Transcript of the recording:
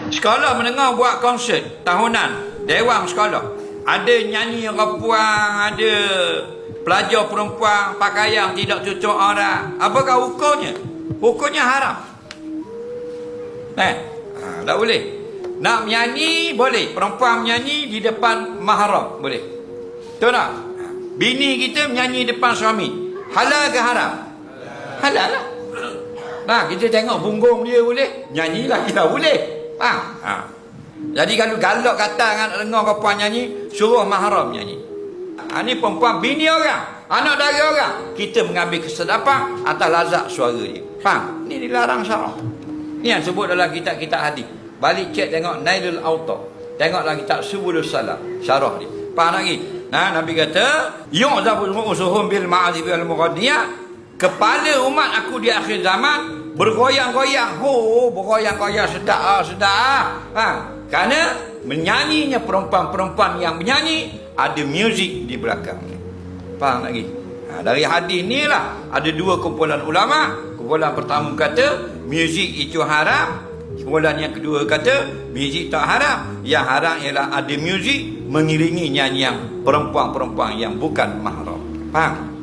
Sekolah menengah buat konsert tahunan, dewan sekolah. Ada nyanyi perempuan, ada pelajar perempuan pakaian tidak cocok orang. Apakah hukumnya? Hukumnya haram. Tak boleh. Nak menyanyi boleh, perempuan menyanyi di depan mahram boleh. Betul tak? Bini kita menyanyi depan suami, halal ke haram? Halal lah. Nah, kita tengok punggung dia boleh, nyanyilah kita boleh. Faham? Jadi kalau galak kata dengan dengar perempuan nyanyi, suruh mahram nyanyi. Ni perempuan bini orang, anak dara orang, kita mengambil kesedapan atas lazat suara dia. Faham? Ni dilarang syarak. Ni yang sebut dalam kitab-kitab hadis. Balik cek tengok Nailul Autar, tengoklah kitab Subulus Salam, syarah dia. Faham lagi? Nah, Nabi kata, yu'zabul mu'usuhum bil ma'azib wal mughadiyah. Kepala umat aku di akhir zaman bergoyang-goyang. Bergoyang-goyang, sedap. Kerana menyanyinya perempuan-perempuan yang menyanyi, ada muzik di belakang. Faham lagi? Dari hadis ni lah ada dua kumpulan ulama. Kumpulan pertama kata muzik itu haram. Kumpulan yang kedua kata muzik tak haram. Yang haram ialah ada muzik mengiringi nyanyian perempuan-perempuan yang bukan mahram. Faham?